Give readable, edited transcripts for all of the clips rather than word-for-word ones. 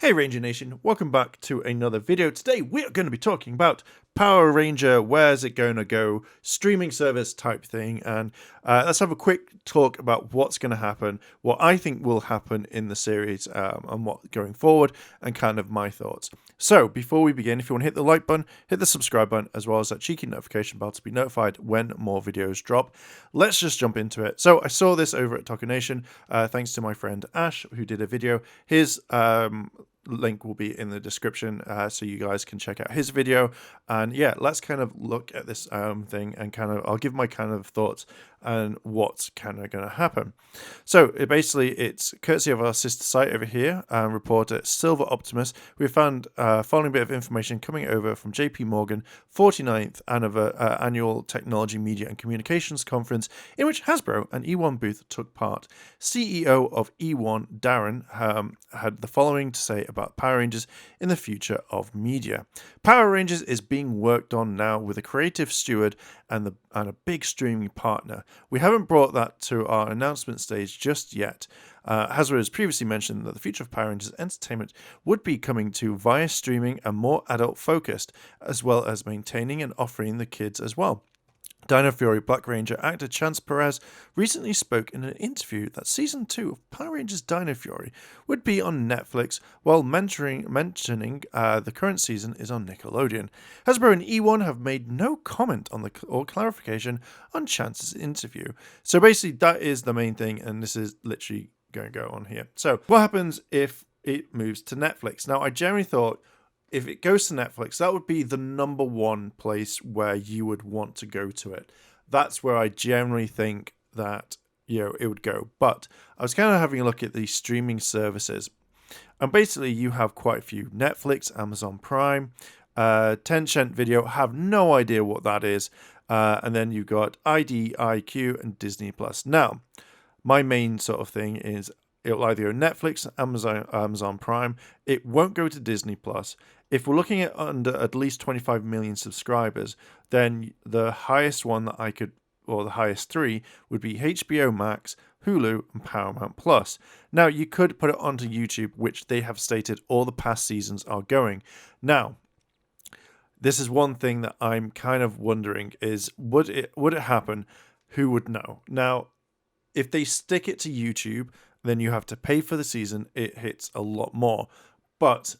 Hey Ranger Nation, welcome back to another video. Today we are going to be talking about Power Ranger, where's it going to go, streaming service type thing, and let's have a quick talk about what's going to happen, what I think will happen in the series and what going forward, and kind of my thoughts. So before we begin, if you want to hit the like button, hit the subscribe button, as well as that cheeky notification bell to be notified when more videos drop. Let's just jump into it. So I saw this over at Taco Nation, thanks to my friend Ash, who did a video. His link will be in the description so you guys can check out his video. And yeah, let's kind of look at this thing and kind of I'll give my kind of thoughts and what's kind of going to happen. So it's courtesy of our sister site over here, reporter Silver Optimus. We found following bit of information coming over from JP Morgan 49th annual Technology, Media and Communications Conference, in which Hasbro and E1 Booth took part. CEO of E1 Darren had the following to say about Power Rangers in the future of media. Power Rangers is being worked on now with a creative steward and a big streaming partner. We haven't brought that to our announcement stage just yet. Hasbro has previously mentioned that the future of Power Rangers entertainment would be coming to via streaming and more adult focused, as well as maintaining and offering the kids as well. Dino Fury Black Ranger actor Chance Perez recently spoke in an interview that Season 2 of Power Rangers Dino Fury would be on Netflix, while mentioning the current season is on Nickelodeon. Hasbro and E1 have made no comment on or clarification on Chance's interview. So basically that is the main thing, and this is literally going to go on here. So what happens if it moves to Netflix? Now, I generally thought if it goes to Netflix, that would be the number one place where you would want to go to it. That's where I generally think that, it would go. But I was kind of having a look at these streaming services. And basically, you have quite a few. Netflix, Amazon Prime, Tencent Video, have no idea what that is. And then you've got IDIQ and Disney+. Now, my main sort of thing is it'll either go Netflix, Amazon Prime. It won't go to Disney+. If we're looking at under at least 25 million subscribers, then the highest one that I could, or the highest three, would be HBO Max, Hulu, and Paramount Plus. Now, you could put it onto YouTube, which they have stated all the past seasons are going. Now, this is one thing that I'm kind of wondering is, would it happen? Who would know? Now, if they stick it to YouTube, then you have to pay for the season. It hits a lot more. But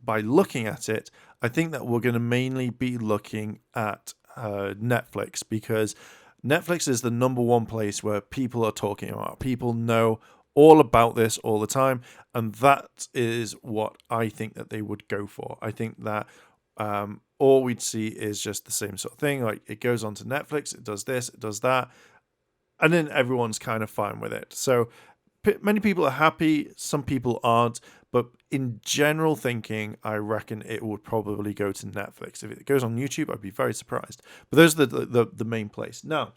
by looking at it, I think that we're going to mainly be looking at Netflix, because Netflix is the number one place where people are talking about. People know all about this all the time, and that is what I think that they would go for. I think that all we'd see is just the same sort of thing. Like, it goes onto Netflix, it does this, it does that, and then everyone's kind of fine with it. So many people are happy, some people aren't, but in general thinking, I reckon it would probably go to Netflix. If it goes on YouTube, I'd be very surprised. But those are the main place. Now,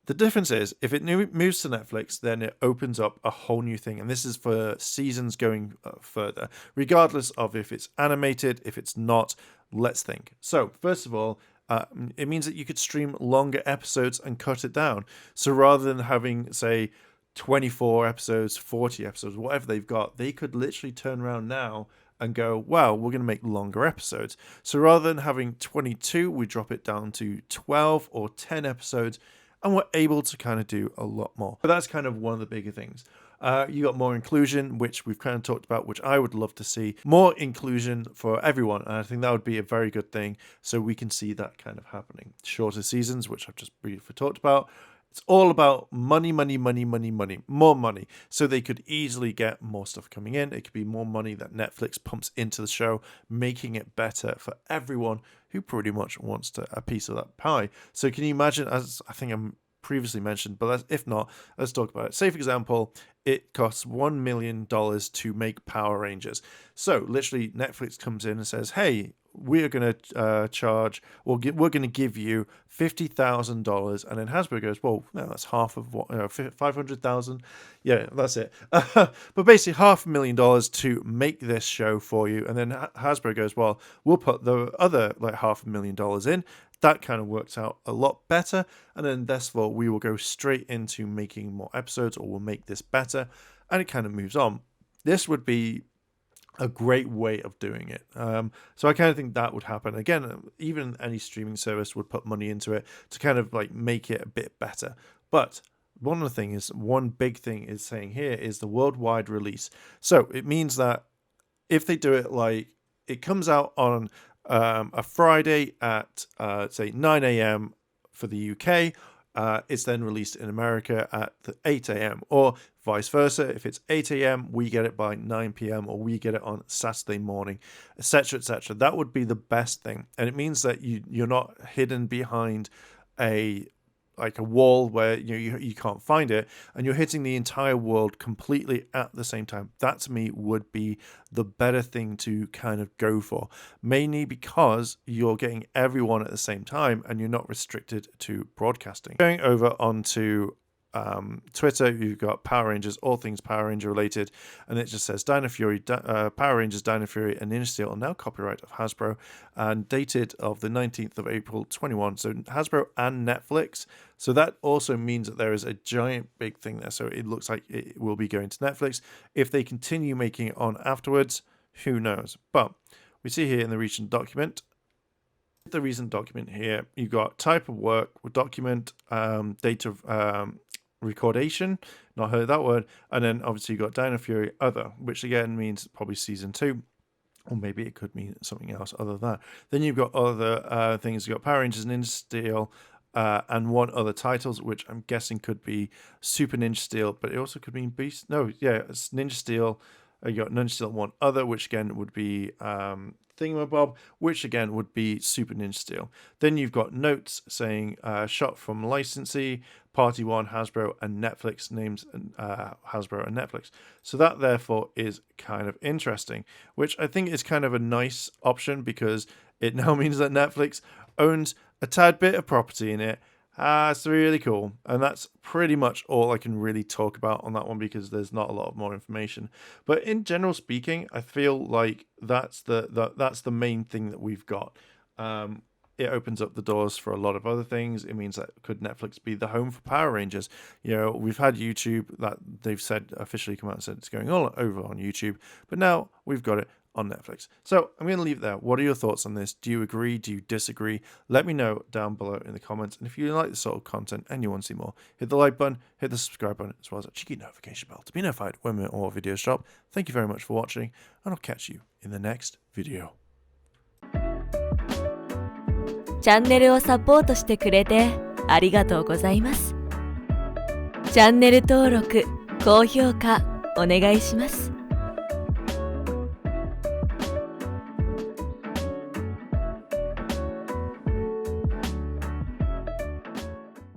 the difference is, if it moves to Netflix, then it opens up a whole new thing. And this is for seasons going further, regardless of if it's animated, if it's not. Let's think. So, first of all, it means that you could stream longer episodes and cut it down. So rather than having, say, 24 episodes, 40 episodes, whatever they've got, they could literally turn around now and go, wow, we're going to make longer episodes. So rather than having 22, we drop it down to 12 or 10 episodes, and we're able to kind of do a lot more. But that's kind of one of the bigger things. You got more inclusion, which we've kind of talked about, which I would love to see. More inclusion for everyone, and I think that would be a very good thing, so we can see that kind of happening. Shorter seasons, which I've just briefly talked about. It's all about money, more money. So they could easily get more stuff coming in. It could be more money that Netflix pumps into the show, making it better for everyone who pretty much wants a piece of that pie. So can you imagine, as I think I'm previously mentioned, but if not, let's talk about it. Say, for example, it costs $1 million to make Power Rangers. So literally Netflix comes in and says, hey, we're going to charge, or we're going to give you $50,000. And then Hasbro goes, well, no, that's half of what, $500,000. Yeah, that's it. But basically $500,000 to make this show for you. And then Hasbro goes, well, we'll put the other like $500,000 in. That kind of works out a lot better. And then therefore we will go straight into making more episodes, or we'll make this better. And it kind of moves on. This would be a great way of doing it. So I kind of think that would happen. Again, even any streaming service would put money into it to kind of like make it a bit better. But one big thing is saying here is the worldwide release. So it means that if they do it like it comes out on a Friday at say 9 a.m. for the UK, it's then released in America at 8 a.m. or vice versa. If it's 8 a.m., we get it by 9 p.m. or we get it on Saturday morning, etc., etc. That would be the best thing, and it means that you're not hidden behind a wall where you can't find it, and you're hitting the entire world completely at the same time. That to me would be the better thing to kind of go for, mainly because you're getting everyone at the same time and you're not restricted to broadcasting. Going over onto Twitter, you've got Power Rangers, all things Power Ranger related, and it just says Dino Fury, Power Rangers, Dino Fury, and Ninja Steel are now copyright of Hasbro, and dated of the 19th of April 21. So Hasbro and Netflix. So that also means that there is a giant big thing there. So it looks like it will be going to Netflix. If they continue making it on afterwards, who knows? But we see here in the recent document. The recent document here, you got type of work, document, date of recordation, not heard that word, and then obviously you got Dino Fury other, which again means probably season 2, or maybe it could mean something else other than that. Then you've got other things. You've got Power Rangers, Ninja Steel, and one other titles, which I'm guessing could be Super Ninja Steel, but it also could mean Beast. No, yeah, it's Ninja Steel. You got Ninja Steel one other, which again would be Thingamabob, which again would be Super Ninja Steel. Then you've got notes saying shot from licensee, Party One, Hasbro, and Netflix, names Hasbro and Netflix. So that therefore is kind of interesting, which I think is kind of a nice option because it now means that Netflix owns a tad bit of property in it. It's really cool, and that's pretty much all I can really talk about on that one because there's not a lot of more information. But in general speaking, I feel like that's the main thing that we've got. It opens up the doors for a lot of other things. It means that could Netflix be the home for Power Rangers? We've had YouTube that they've said officially come out and said it's going all over on YouTube, but now we've got it on Netflix. So I'm going to leave it there. What are your thoughts on this? Do you agree? Do you disagree? Let me know down below in the comments. And if you like this sort of content and you want to see more, hit the like button, hit the subscribe button, as well as that cheeky notification bell to be notified when more videos drop. Thank you very much for watching, and I'll catch you in the next video. チャンネルをサポートしてくれてありがとうございます。チャンネル登録、高評価お願いします。